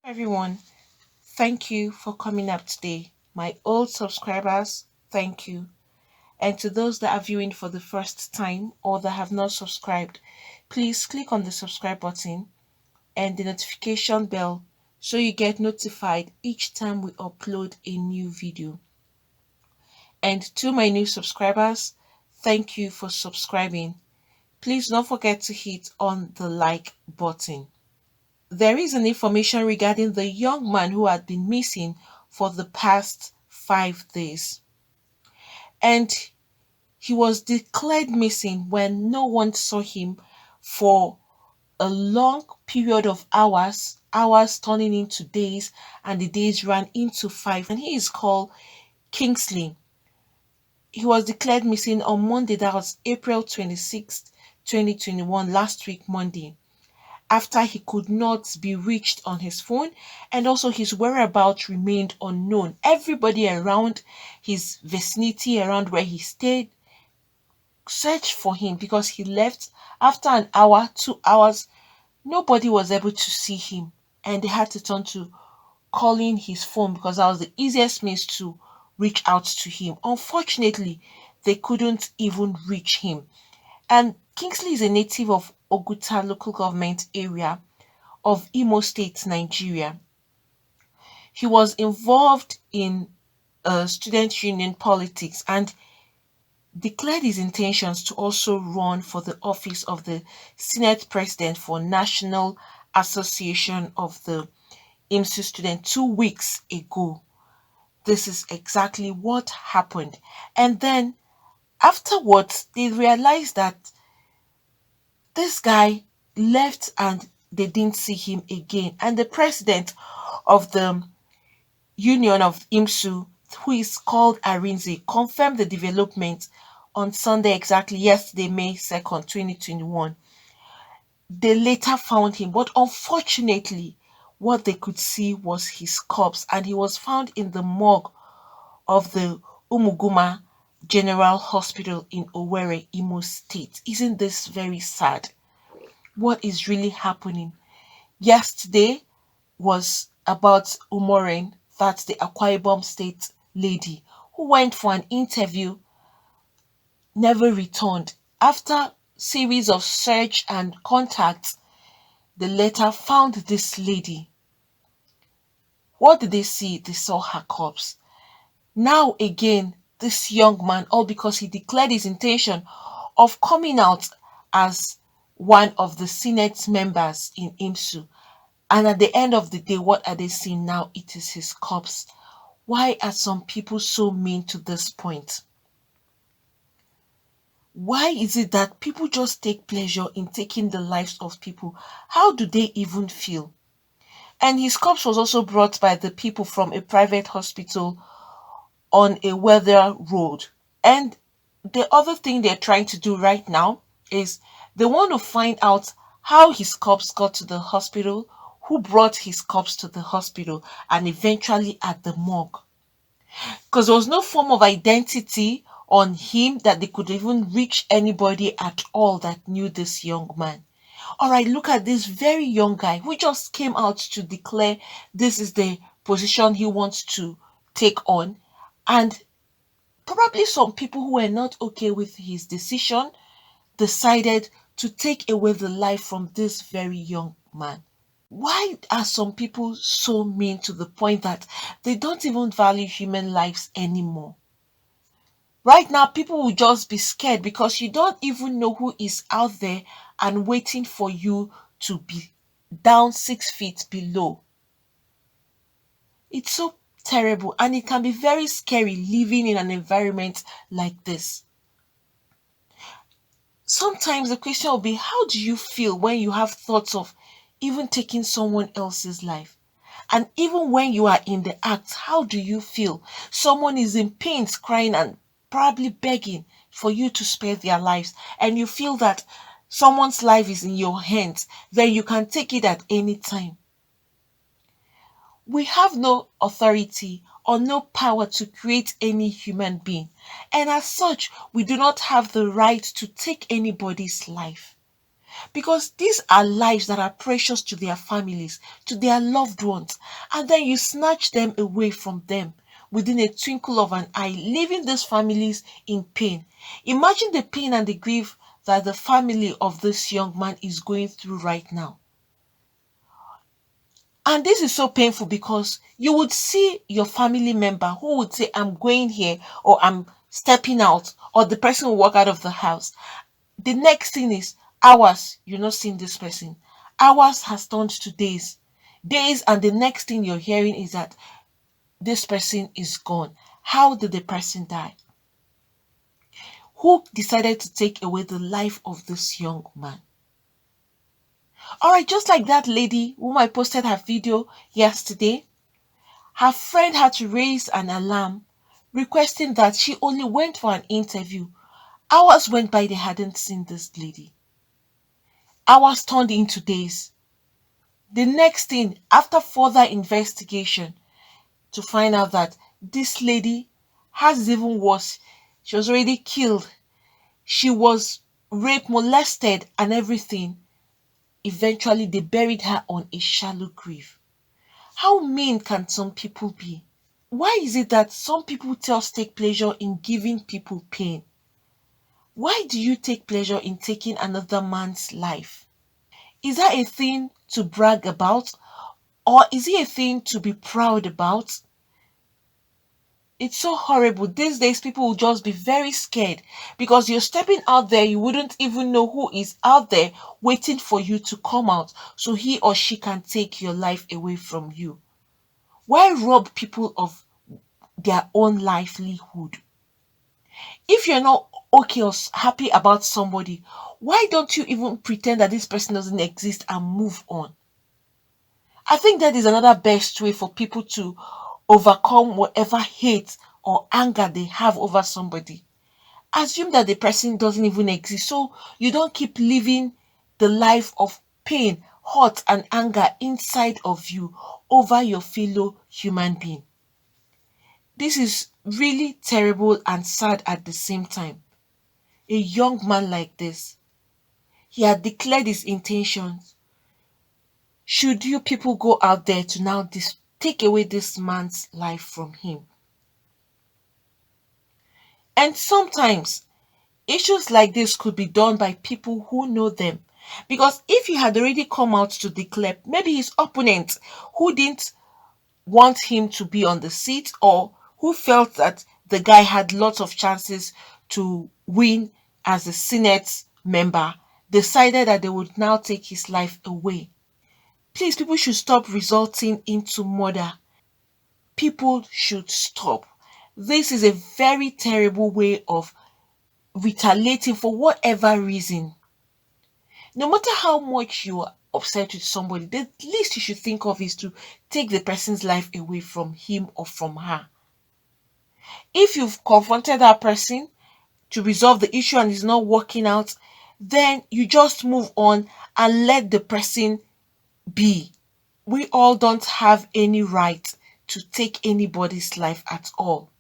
Everyone, thank you for coming up today. My old subscribers, thank you. And to those that are viewing for the first time or that have not subscribed, please click on the subscribe button and the notification bell so you get notified each time we upload a new video. And to my new subscribers, thank you for subscribing. Please don't forget to hit on the like button. There is an information regarding the young man who had been missing for the past 5 days. And he was declared missing when no one saw him for a long period of hours turning into days, and the days ran into 5. And he is called Kingsley. He was declared missing on Monday, that was April 26th, 2021, last week, Monday, after he could not be reached on his phone and also his whereabouts remained unknown. Everybody around his vicinity, around where he stayed, searched for him because he left after an hour, 2 hours. Nobody was able to see him, and they had to turn to calling his phone because that was the easiest means to reach out to him. Unfortunately, they couldn't even reach him. And Kingsley is a native of Oguta local government area of Imo State, Nigeria. He was involved in student union politics and declared his intentions to also run for the office of the Senate President for National Association of the IMSU Student 2 weeks ago. This is exactly what happened. And then afterwards, they realized that this guy left and they didn't see him again. And the president of the Union of IMSU, who is called Arinze, confirmed the development on Sunday, exactly yesterday, May 2nd, 2021. They later found him, but unfortunately, what they could see was his corpse, and he was found in the morgue of the Umuguma General Hospital in Owerri, Imo State. Isn't this very sad? What is really happening? Yesterday was about Umoren, that's the Akwa Ibom State lady who went for an interview, never returned. After series of search and contacts, they later found this lady. What did they see? They saw her corpse. Now again, this young man, all because he declared his intention of coming out as one of the Senate members in IMSU. And at the end of the day, what are they seeing now? It is his corpse. Why are some people so mean to this point? Why is it that people just take pleasure in taking the lives of people? How do they even feel? And his corpse was also brought by the people from a private hospital on a weather road. And the other thing they're trying to do right now is they want to find out how his corpse got to the hospital, who brought his corpse to the hospital, and eventually at the morgue. Because there was no form of identity on him that they could even reach anybody at all that knew this young man. All right, look at this very young guy who just came out to declare this is the position he wants to take on. And probably some people who were not okay with his decision decided to take away the life from this very young man. Why are some people so mean to the point that they don't even value human lives anymore? Right now, people will just be scared because you don't even know who is out there and waiting for you to be down 6 feet below. It's so terrible, and it can be very scary living in an environment like this. Sometimes the question will be, how do you feel when you have thoughts of even taking someone else's life? And even when you are in the act, how do you feel? Someone is in pain, crying and probably begging for you to spare their lives, and you feel that someone's life is in your hands, then you can take it at any time. We have no authority or no power to create any human being, and as such, we do not have the right to take anybody's life. because these are lives that are precious to their families, to their loved ones, and then you snatch them away from them within a twinkle of an eye, leaving these families in pain. Imagine the pain and the grief that the family of this young man is going through right now. And this is so painful because you would see your family member who would say, I'm going here, or I'm stepping out, or the person will walk out of the house. The next thing is hours, you're not seeing this person. Hours has turned to days. Days, and the next thing you're hearing is that this person is gone. How did the person die? Who decided to take away the life of this young man? Alright, just like that lady whom I posted her video yesterday, her friend had to raise an alarm requesting that she only went for an interview. Hours went by, they hadn't seen this lady. Hours turned into days. The next thing, after further investigation, to find out that this lady has even worse. She was already killed. She was raped, molested, and everything. Eventually, they buried her on a shallow grave. How mean can some people be? Why is it that some people just take pleasure in giving people pain? Why do you take pleasure in taking another man's life? Is that a thing to brag about? Or is it a thing to be proud about? It's so horrible. These days, people will just be very scared because you're stepping out there. You wouldn't even know who is out there waiting for you to come out so he or she can take your life away from you. Why rob people of their own livelihood? If you're not okay or happy about somebody, why don't you even pretend that this person doesn't exist and move on? I think that is another best way for people to overcome whatever hate or anger they have over somebody. Assume that the person doesn't even exist so you don't keep living the life of pain, hurt, and anger inside of you over your fellow human being. This is really terrible and sad at the same time. A young man like this, he had declared his intentions. Should you people go out there to now take away this man's life from him? And sometimes issues like this could be done by people who know them. Because if he had already come out to declare, maybe his opponent who didn't want him to be on the seat or who felt that the guy had lots of chances to win as a Senate member decided that they would now take his life away. Please, people should stop resulting into murder. People should stop. This is a very terrible way of retaliating for whatever reason. No matter how much you are upset with somebody, the least you should think of is to take the person's life away from him or from her. If you've confronted that person to resolve the issue and it's not working out, then you just move on and let the person be. We all don't have any right to take anybody's life at all.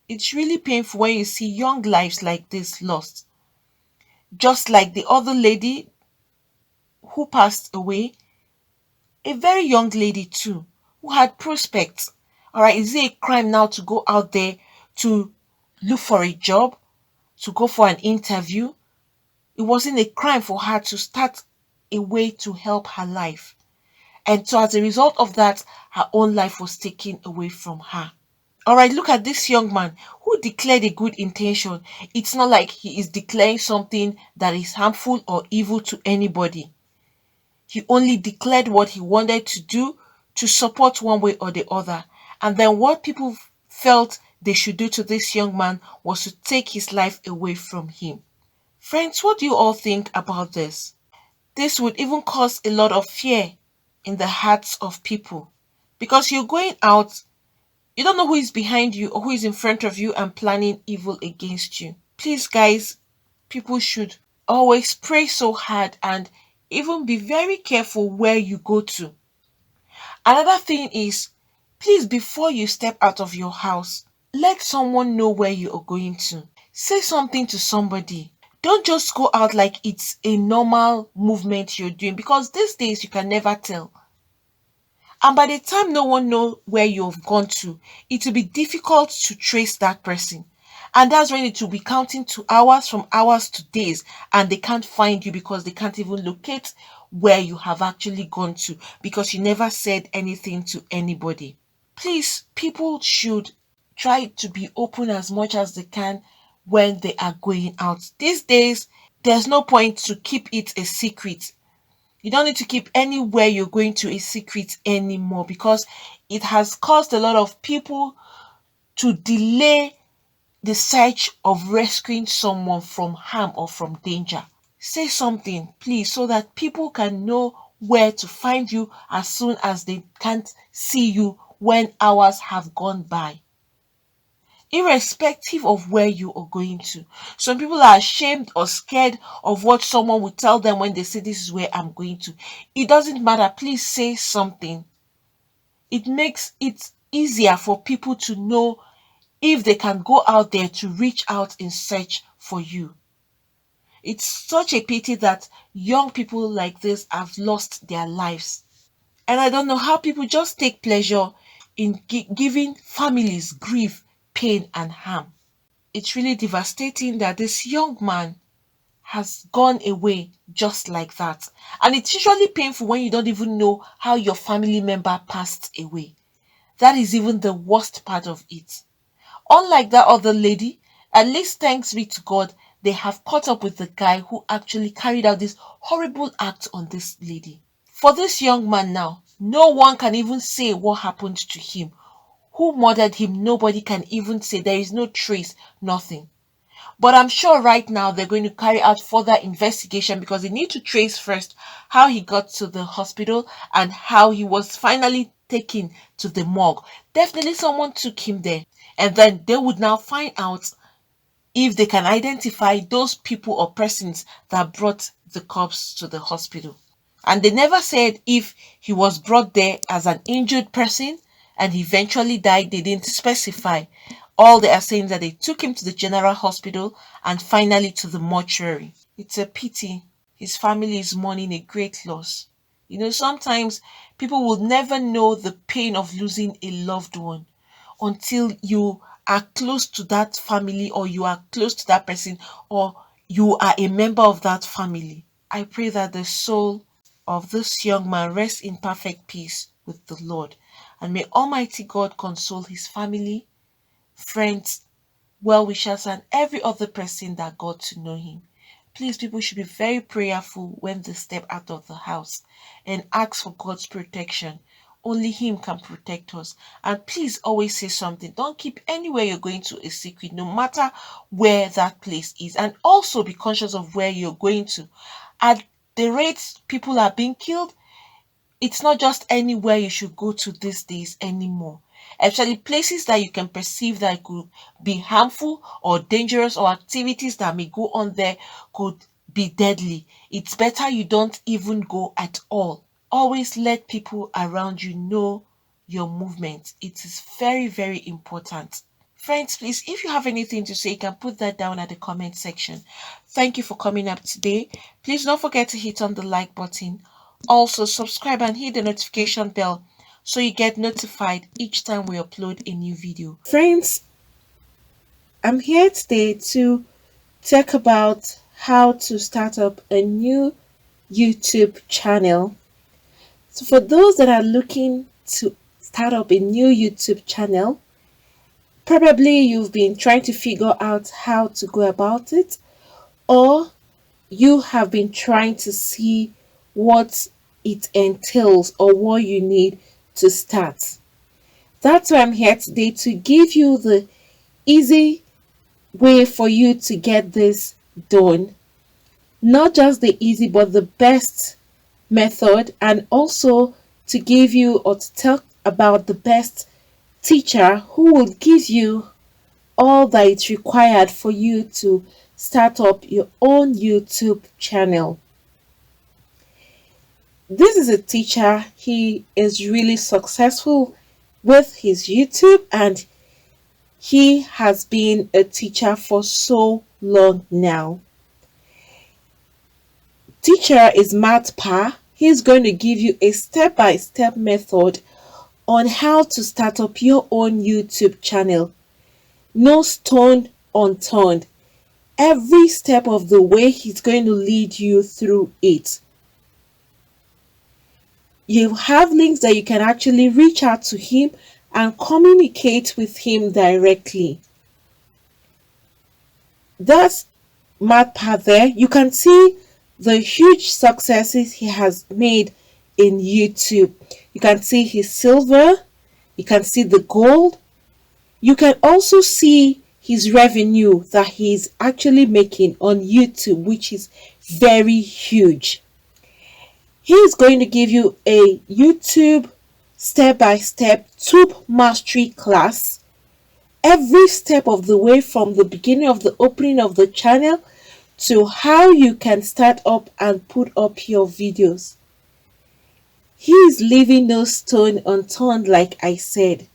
It's really painful when you see young lives like this lost. Just like the other lady who passed away, a very young lady too, who had prospects. All right, is it a crime now to go out there to look for a job, to go for an interview? It wasn't a crime for her to start a way to help her life. And so as a result of that, her own life was taken away from her. All right, look at this young man who declared a good intention. It's not like he is declaring something that is harmful or evil to anybody. He only declared what he wanted to do to support one way or the other. And then what people felt they should do to this young man was to take his life away from him. Friends, what do you all think about this? This would even cause a lot of fear in the hearts of people because you're going out, you don't know who is behind you or who is in front of you and planning evil against you. Please, guys, people should always pray so hard and even be very careful where you go to. Another thing is, please, before you step out of your house, let someone know where you are going to. Say something to somebody. Don't just go out like it's a normal movement you're doing, because these days you can never tell. And by the time no one knows where you've gone to, it will be difficult to trace that person. And that's when it will be counting to hours, from hours to days, and they can't find you because they can't even locate where you have actually gone to, because you never said anything to anybody. Please, people should try to be open as much as they can when they are going out. These days, there's no point to keep it a secret. You don't need to keep anywhere you're going to a secret anymore, because it has caused a lot of people to delay the search of rescuing someone from harm or from danger. Say something, please, so that people can know where to find you as soon as they can't see you when hours have gone by, irrespective of where you are going to. Some people are ashamed or scared of what someone will tell them when they say, "This is where I'm going to." It doesn't matter. Please say something. It makes it easier for people to know if they can go out there to reach out in search for you. It's such a pity that young people like this have lost their lives. And I don't know how people just take pleasure in giving families grief, pain, and harm. It's really devastating that this young man has gone away just like that. And it's usually painful when you don't even know how your family member passed away. That is even the worst part of it. Unlike that other lady, at least thanks be to God, they have caught up with the guy who actually carried out this horrible act on this lady. For this young man now, no one can even say what happened to him. Who murdered him? Nobody can even say. There is no trace, nothing. But I'm sure right now they're going to carry out further investigation, because they need to trace first how he got to the hospital and how he was finally taken to the morgue. Definitely someone took him there. And then they would now find out if they can identify those people or persons that brought the corpse to the hospital. And they never said if he was brought there as an injured person and he eventually died. They didn't specify. All they are saying is that they took him to the general hospital and finally to the mortuary. It's a pity. His family is mourning a great loss. You know, sometimes people will never know the pain of losing a loved one until you are close to that family, or you are close to that person, or you are a member of that family. I pray that the soul of this young man rests in perfect peace with the Lord. And may Almighty God console his family, friends, well wishers, and every other person that got to know him. Please, people should be very prayerful when they step out of the house and ask for God's protection. Only Him can protect us. And please always say something. Don't keep anywhere you're going to a secret, no matter where that place is. And also be conscious of where you're going to. At the rates people are being killed, it's not just anywhere you should go to these days anymore. Actually, places that you can perceive that could be harmful or dangerous, or activities that may go on there could be deadly. It's better you don't even go at all. Always let people around you know your movement. It is very, very important. Friends, please, if you have anything to say, you can put that down at the comment section. Thank you for coming up today. Please don't forget to hit on the like button. Also, subscribe and hit the notification bell so you get notified each time we upload a new video. Friends, I'm here today to talk about how to start up a new YouTube channel. So for those that are looking to start up a new YouTube channel, probably you've been trying to figure out how to go about it, or you have been trying to see what it entails or what you need to start. That's why I'm here today, to give you the easy way for you to get this done. Not just the easy, but the best method, and also to give you, or to talk about the best teacher who will give you all that is required for you to start up your own YouTube channel. This is a teacher. He is really successful with his YouTube, and he has been a teacher for so long now. teacher is MathPa. He's going to give you a step-by-step method on how to start up your own YouTube channel. No stone unturned. Every step of the way, he's going to lead you through it. You have links that you can actually reach out to him and communicate with him directly. That's MathPa there. You can see the huge successes he has made in YouTube. You can see his silver, you can see the gold, you can also see his revenue that he's actually making on YouTube, which is very huge. He is going to give you a YouTube step-by-step tube mastery class every step of the way, from the beginning of the opening of the channel to how you can start up and put up your videos. He is leaving no stone unturned, like I said.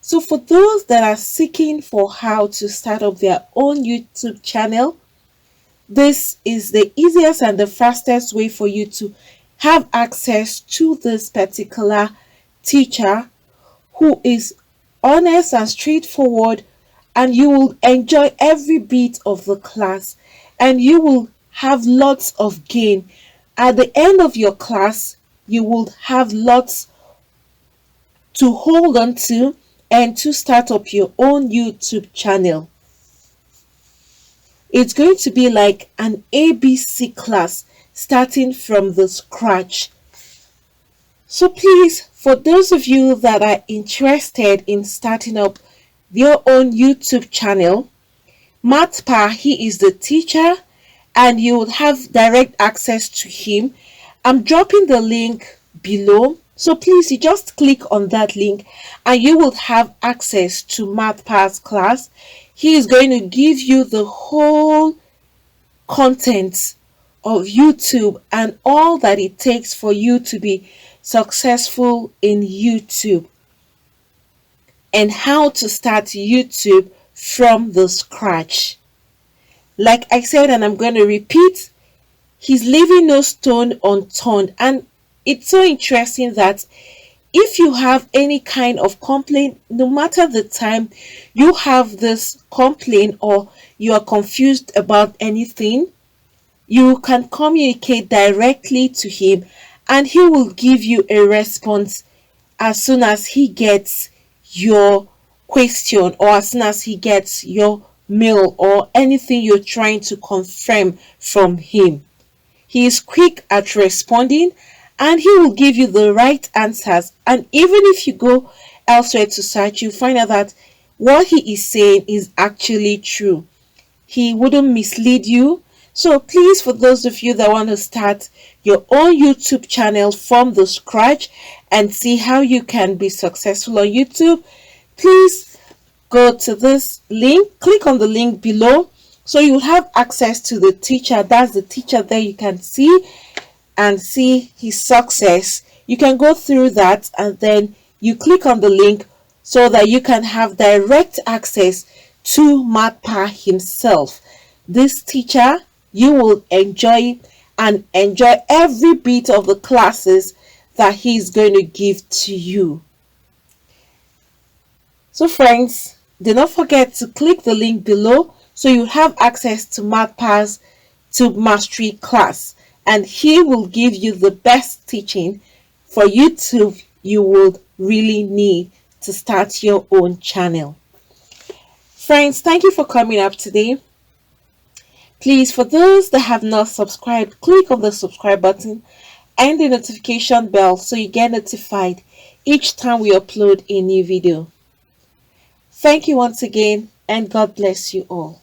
So for those that are seeking for how to start up their own YouTube channel, this is the easiest and the fastest way for you to have access to this particular teacher who is honest and straightforward, and you will enjoy every bit of the class and you will have lots of gain. At the end of your class, you will have lots to hold on to and to start up your own YouTube channel. It's going to be like an ABC class starting from the scratch. So please, for those of you that are interested in starting up your own YouTube channel, MathPa, he is the teacher and you will have direct access to him. I'm dropping the link below. So please, you just click on that link and you will have access to MathPa's class. He is going to give you the whole content of YouTube and all that it takes for you to be successful in YouTube and how to start YouTube from the scratch. Like I said, and I'm going to repeat, he's leaving no stone unturned. And it's so interesting that if you have any kind of complaint, no matter the time you have this complaint or you are confused about anything, you can communicate directly to him and he will give you a response as soon as he gets your question or as soon as he gets your mail or anything you're trying to confirm from him. He is quick at responding and he will give you the right answers. And even if you go elsewhere to search, you find out that what he is saying is actually true. He wouldn't mislead you. So please, for those of you that want to start your own YouTube channel from the scratch and see how you can be successful on YouTube, please go to this link, click on the link below so you have access to the teacher. That's the teacher there you can see and see his success. You can go through that and then you click on the link so that you can have direct access to MathPa himself. This teacher, you will enjoy and enjoy every bit of the classes that he's going to give to you. So friends, do not forget to click the link below so you have access to MathPa's Tube Mastery class, and he will give you the best teaching for YouTube you would really need to start your own channel. Friends, thank you for coming up today. Please, for those that have not subscribed, click on the subscribe button and the notification bell so you get notified each time we upload a new video. Thank you once again, and God bless you all.